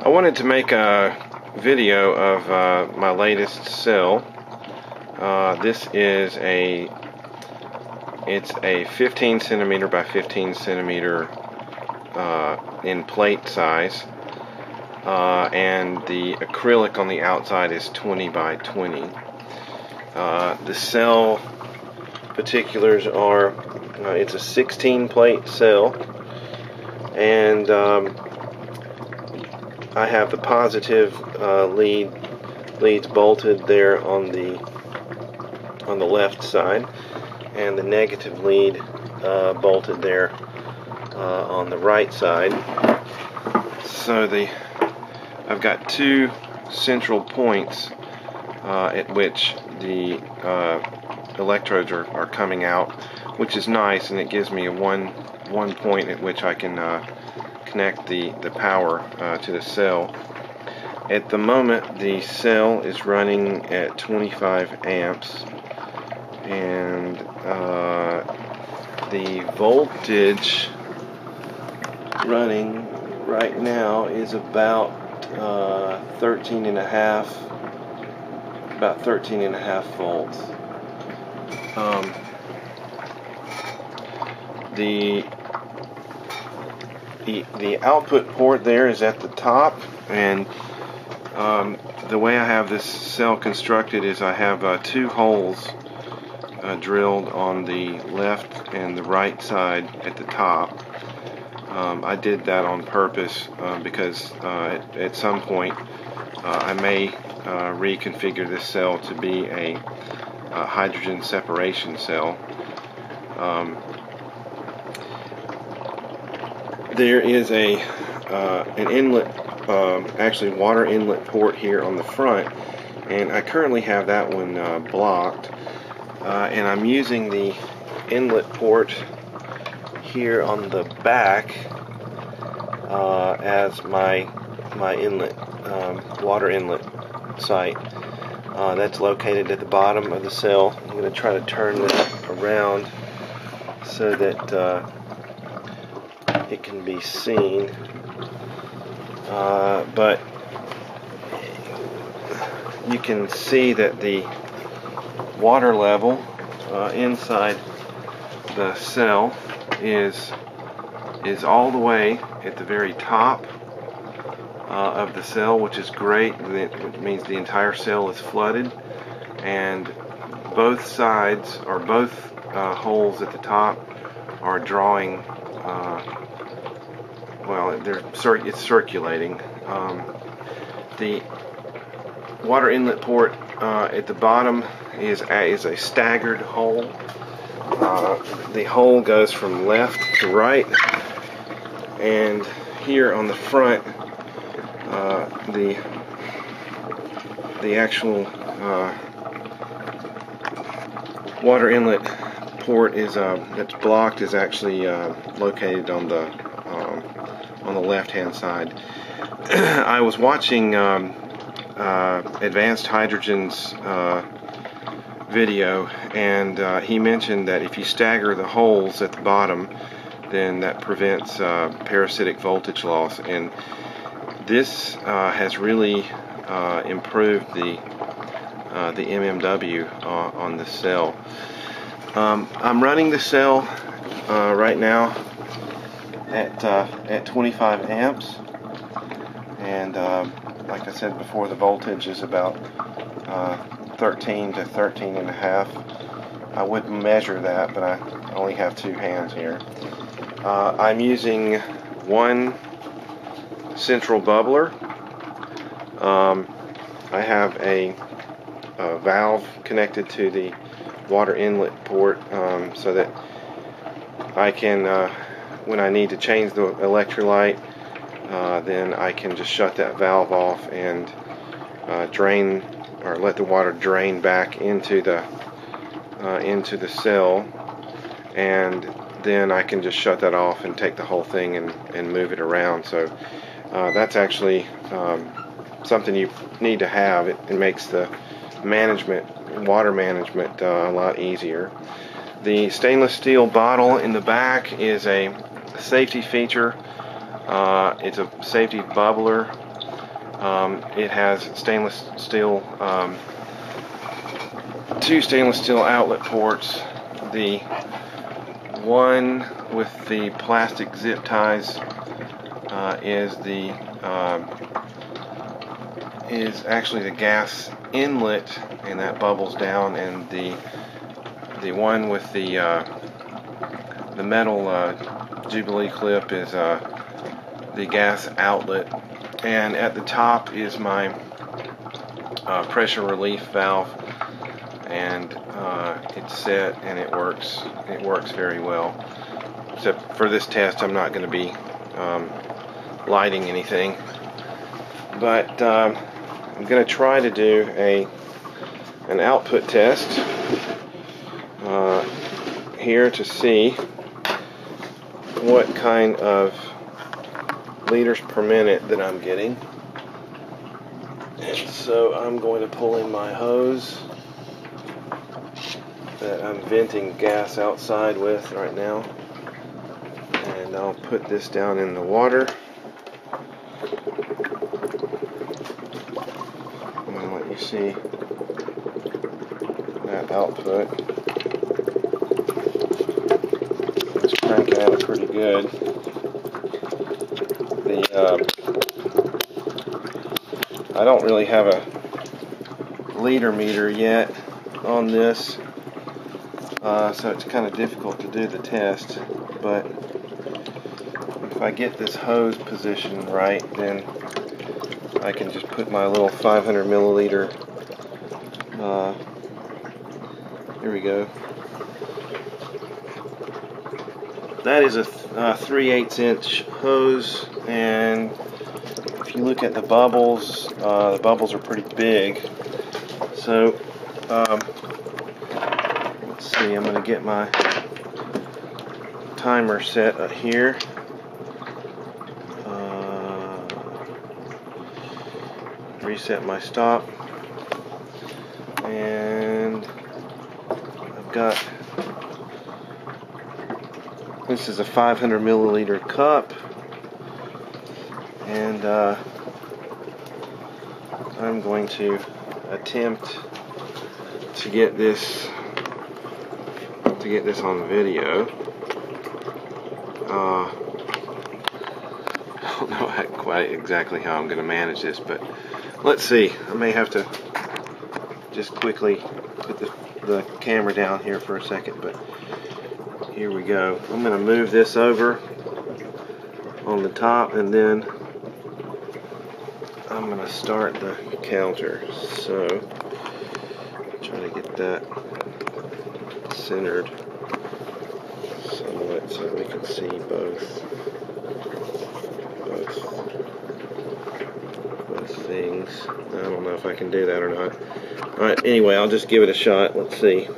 I wanted to make a video of my latest cell. This is it's a 15 centimeter by 15 centimeter in plate size, and the acrylic on the outside is 20 by 20. The cell particulars are it's a 16 plate cell, and I have the positive leads bolted there on the left side, and the negative lead bolted there on the right side. So I've got two central points at which the electrodes are coming out, which is nice, and it gives me a one point at which I can connect the power to the cell. At the moment, the cell is running at 25 amps, and the voltage running right now is about 13 and a half volts. The output port there is at the top, and the way I have this cell constructed is I have two holes drilled on the left and the right side at the top. I did that on purpose because at some point I may reconfigure this cell to be a hydrogen separation cell. There is an inlet, actually water inlet port here on the front, and I currently have that one blocked, and I'm using the inlet port here on the back as my inlet, water inlet site. That's located at the bottom of the cell. I'm going to try to turn this around so that it can be seen, but you can see that the water level inside the cell is all the way at the very top of the cell, which is great. Which means the entire cell is flooded, and both sides, or both holes at the top, are drawing. It's circulating. The water inlet port at the bottom is a staggered hole. The hole goes from left to right, and here on the front, the actual water inlet port that's blocked is actually located on the left-hand side. I was watching Advanced Hydrogen's video, and he mentioned that if you stagger the holes at the bottom, then that prevents parasitic voltage loss, and this has really improved the MMW on the cell. I'm running the cell right now at 25 amps, and like I said before, the voltage is about 13 to 13 and a half. I wouldn't measure that, but I only have two hands here. I'm using one central bubbler. I have a valve connected to the water inlet port so that I can, when I need to change the electrolyte, then I can just shut that valve off and drain, or let the water drain back into the cell, and then I can just shut that off and take the whole thing and move it around. So that's actually something you need to have. It makes the water management a lot easier. The stainless steel bottle in the back is a safety feature. It's a safety bubbler. It has stainless steel, 2 stainless steel outlet ports. The one with the plastic zip ties is actually the gas inlet, and that bubbles down, and the one with the metal Jubilee clip is the gas outlet. And at the top is my pressure relief valve, and it's set and it works very well. Except for this test, I'm not going to be lighting anything, but I'm going to try to do an output test here to see what kind of liters per minute that I'm getting. And so I'm going to pull in my hose that I'm venting gas outside with right now, and I'll put this down in the water. I'm going to let you see that output. It's cranking out pretty good. I don't really have a liter meter yet on this, so it's kind of difficult to do the test, but if I get this hose position right, then I can just put my little 500 milliliter, here we go. That is a 3/8 inch hose, and if you look at the bubbles are pretty big. So let's see, I'm going to get my timer set up here. Reset my stop, and I've got, this is a 500 milliliter cup, and I'm going to attempt to get this on video. I don't know quite exactly how I'm going to manage this, but let's see. I may have to just quickly put the camera down here for a second, but here we go. I'm going to move this over on the top, and then I'm going to start the counter. So try to get that centered somewhat so we can see both things. I don't know if I can do that or not. Alright, anyway, I'll just give it a shot. Let's see.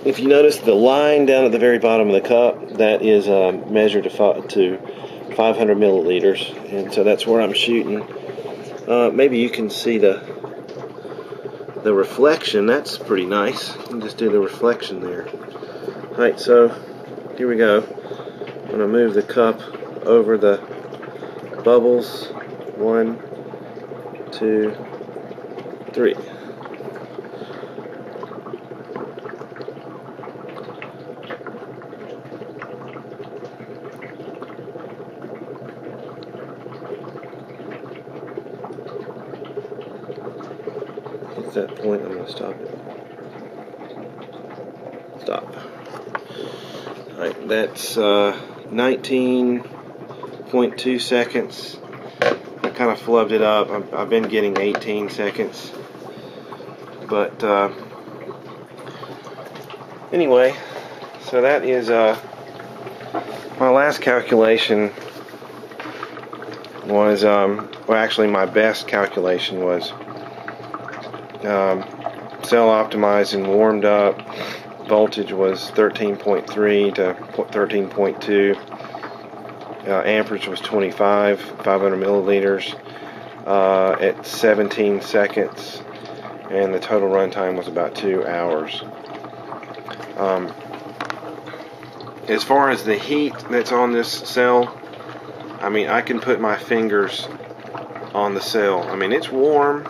If you notice the line down at the very bottom of the cup, that is measured to 500 milliliters, and so that's where I'm shooting. Maybe you can see the reflection. That's pretty nice. You can just do the reflection there. Alright, so here we go. I'm going to move the cup over the bubbles. 1, 2, 3. At that point, I'm going to stop it. Stop. Alright, that's 19.2 seconds. I kind of flubbed it up. I've been getting 18 seconds. But anyway, so that is my last calculation was, well, actually my best calculation was cell optimized and warmed up. Voltage was 13.3 to 13.2. Amperage was 500 milliliters at 17 seconds, and the total runtime was about 2 hours. As far as the heat that's on this cell, I mean, I can put my fingers on the cell. I mean, it's warm.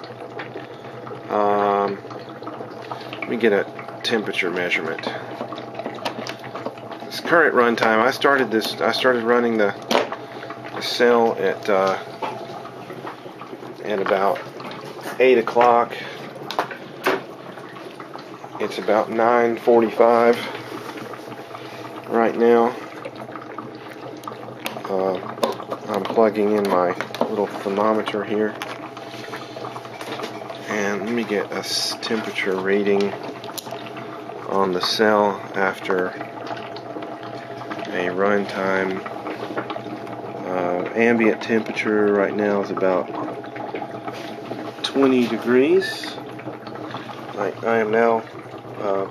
Let me get a temperature measurement. This current run time, I started running the cell at about 8 o'clock. It's about 9:45 right now. I'm plugging in my little thermometer here, and let me get a temperature reading on the cell after a run time. Ambient temperature right now is about 20 degrees. I am now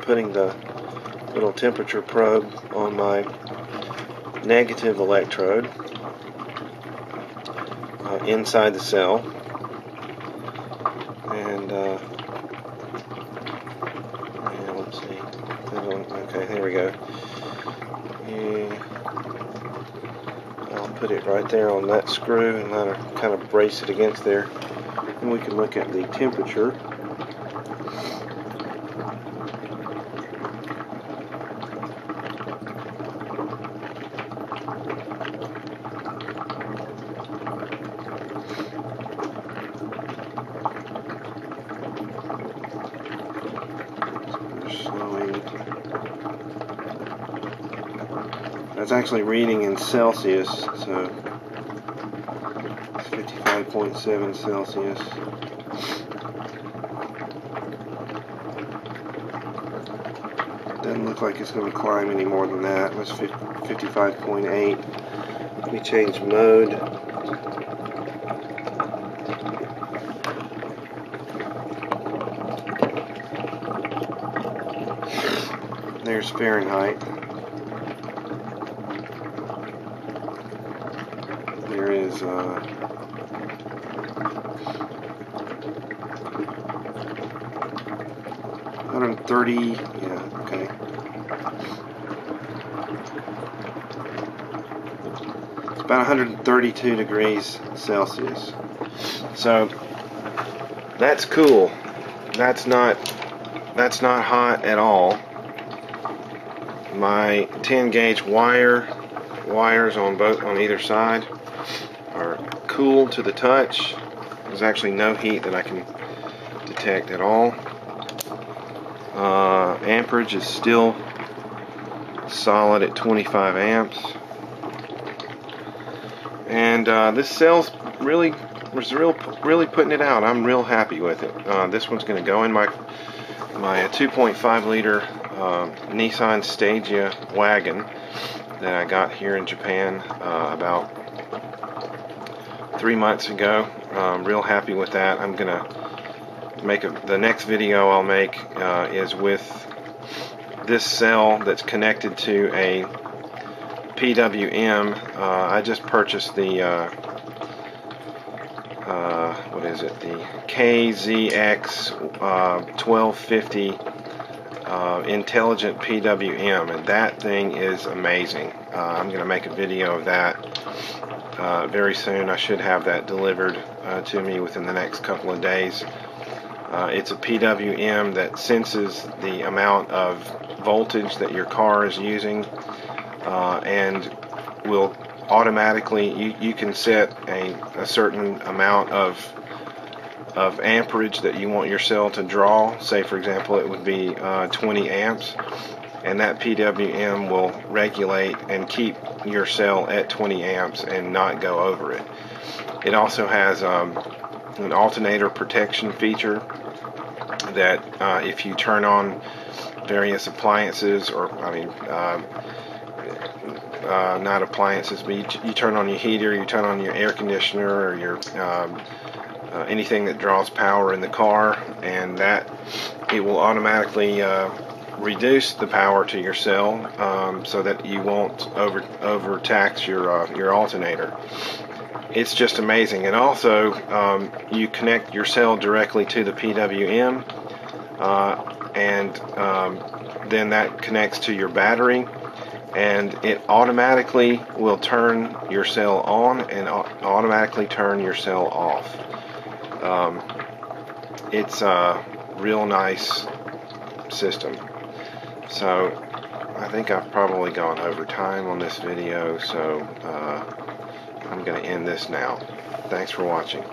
putting the little temperature probe on my negative electrode inside the cell, and yeah, let's see. Okay, there we go. I'll put it right there on that screw and that'll kind of brace it against there, and we can look at the temperature. That's actually reading in Celsius, so it's 55.7 Celsius. Doesn't look like it's going to climb any more than that. That's 55.8. Let me change mode. There's Fahrenheit. There is 130. Yeah, okay. It's about 132 degrees Celsius. So that's cool. That's not hot at all. My 10 gauge wires on either side are cool to the touch. There's actually no heat that I can detect at all. Amperage is still solid at 25 amps. And this cell's really putting it out. I'm real happy with it. This one's going to go in my 2.5 liter Nissan Stagia wagon that I got here in Japan about 3 months ago. I'm real happy with that. I'm gonna make the next video I'll make is with this cell that's connected to a PWM. I just purchased the what is it? The KZX 1250 intelligent PWM, and that thing is amazing. I'm going to make a video of that very soon. I should have that delivered to me within the next couple of days. It's a PWM that senses the amount of voltage that your car is using and will automatically, you can set a certain amount of amperage that you want your cell to draw. Say for example it would be 20 amps, and that PWM will regulate and keep your cell at 20 amps and not go over it. It also has an alternator protection feature that if you turn on various appliances, or not appliances, but you turn on your heater, you turn on your air conditioner, or your anything that draws power in the car, and that it will automatically reduce the power to your cell so that you won't overtax your alternator. It's just amazing. And also you connect your cell directly to the PWM, and then that connects to your battery, and it automatically will turn your cell on and automatically turn your cell off. It's a real nice system. So I think I've probably gone over time on this video, so I'm going to end this now. Thanks for watching.